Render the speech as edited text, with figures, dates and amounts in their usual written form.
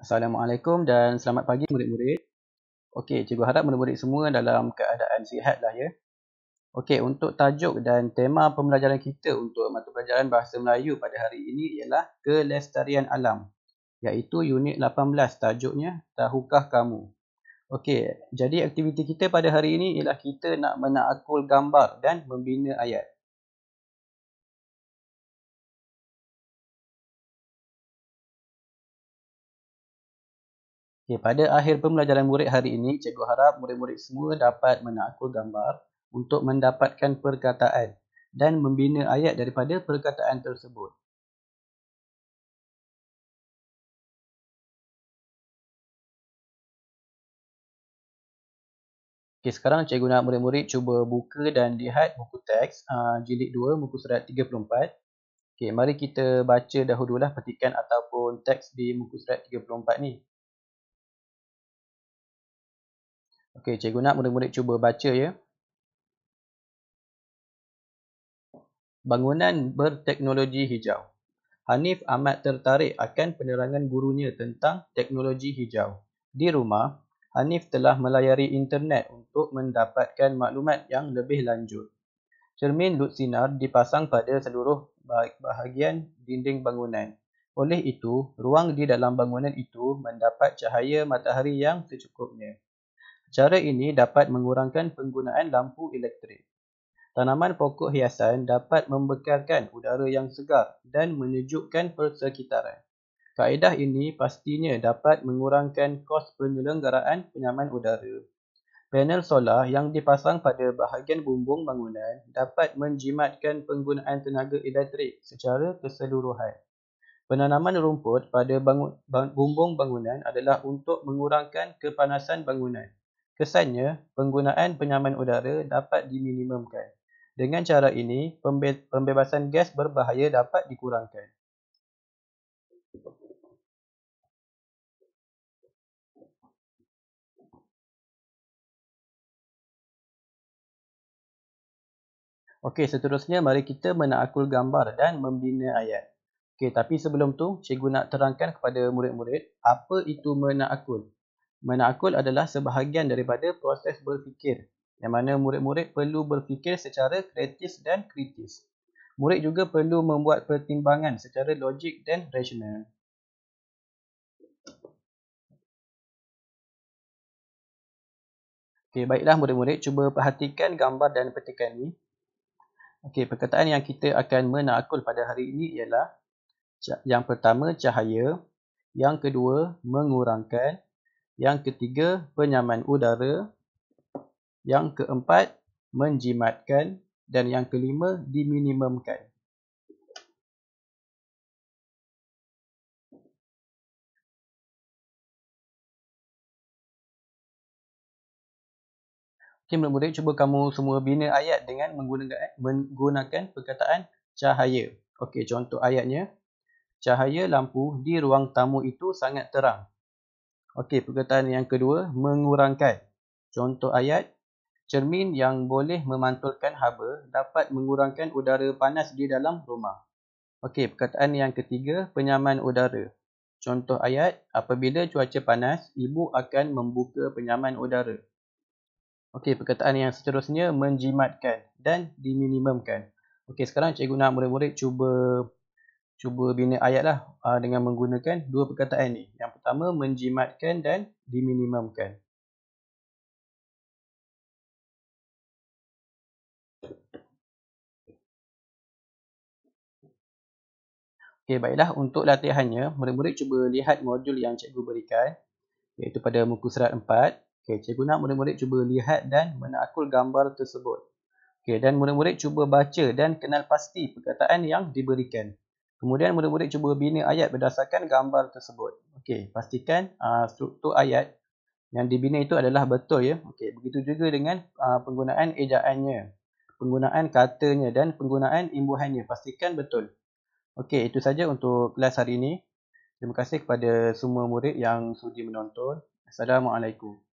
Assalamualaikum dan selamat pagi murid-murid. Okey, cikgu harap murid-murid semua dalam keadaan sihat lah ya. Okey, untuk tajuk dan tema pembelajaran kita untuk mata pelajaran Bahasa Melayu pada hari ini ialah Kelestarian Alam, iaitu unit 18, tajuknya Tahukah Kamu? Okey, jadi aktiviti kita pada hari ini ialah kita nak menakul gambar dan membina ayat. Okay, pada akhir pembelajaran murid hari ini, cikgu harap murid-murid semua dapat menakul gambar untuk mendapatkan perkataan dan membina ayat daripada perkataan tersebut. Okay, sekarang cikgu nak murid-murid cuba buka dan lihat buku teks jilid 2, muka surat 34. Okay, mari kita baca dahululah petikan ataupun teks di muka surat 34 ni. Okay, cikgu nak murid-murid cuba baca ya. Bangunan berteknologi hijau. Hanif amat tertarik akan penerangan gurunya tentang teknologi hijau. Di rumah, Hanif telah melayari internet untuk mendapatkan maklumat yang lebih lanjut. Cermin lutsinar dipasang pada seluruh bahagian dinding bangunan. Oleh itu, ruang di dalam bangunan itu mendapat cahaya matahari yang secukupnya. Cara ini dapat mengurangkan penggunaan lampu elektrik. Tanaman pokok hiasan dapat membekalkan udara yang segar dan menyejukkan persekitaran. Kaedah ini pastinya dapat mengurangkan kos penyelenggaraan penyaman udara. Panel solar yang dipasang pada bahagian bumbung bangunan dapat menjimatkan penggunaan tenaga elektrik secara keseluruhan. Penanaman rumput pada bumbung bangunan adalah untuk mengurangkan kepanasan bangunan. Kesannya, penggunaan penyaman udara dapat diminimumkan. Dengan cara ini, pembebasan gas berbahaya dapat dikurangkan. Okey, seterusnya mari kita menakul gambar dan membina ayat. Okey, tapi sebelum tu, cikgu nak terangkan kepada murid-murid apa itu menakul. Menakul adalah sebahagian daripada proses berfikir, yang mana murid-murid perlu berfikir secara kreatif dan kritis. Murid juga perlu membuat pertimbangan secara logik dan rasional. Okey, baiklah murid-murid, cuba perhatikan gambar dan petikan ni. Okey, perkataan yang kita akan menakul pada hari ini ialah yang pertama, cahaya. Yang kedua, mengurangkan. Yang ketiga, penyaman udara. Yang keempat, menjimatkan. Dan yang kelima, diminimumkan. Okey, murid-murid, cuba kamu semua bina ayat dengan menggunakan perkataan cahaya. Okey, contoh ayatnya. Cahaya lampu di ruang tamu itu sangat terang. Okey, perkataan yang kedua, mengurangkan. Contoh ayat, cermin yang boleh memantulkan haba dapat mengurangkan udara panas di dalam rumah. Okey, perkataan yang ketiga, penyaman udara. Contoh ayat, apabila cuaca panas, ibu akan membuka penyaman udara. Okey, perkataan yang seterusnya, menjimatkan dan diminimumkan. Okey, sekarang cikgu nak murid-murid cuba bina ayatlah dengan menggunakan dua perkataan ni. Yang pertama, menjimatkan dan diminimumkan. Okey, baiklah, untuk latihannya, murid-murid cuba lihat modul yang cikgu berikan, iaitu pada muka surat 4. Okey, cikgu nak murid-murid cuba lihat dan menakul gambar tersebut. Okey, dan murid-murid cuba baca dan kenal pasti perkataan yang diberikan. Kemudian murid-murid cuba bina ayat berdasarkan gambar tersebut. Okey, pastikan struktur ayat yang dibina itu adalah betul ya. Okey, begitu juga dengan penggunaan ejaannya, penggunaan katanya dan penggunaan imbuhannya. Pastikan betul. Okey, itu saja untuk kelas hari ini. Terima kasih kepada semua murid yang sudi menonton. Assalamualaikum.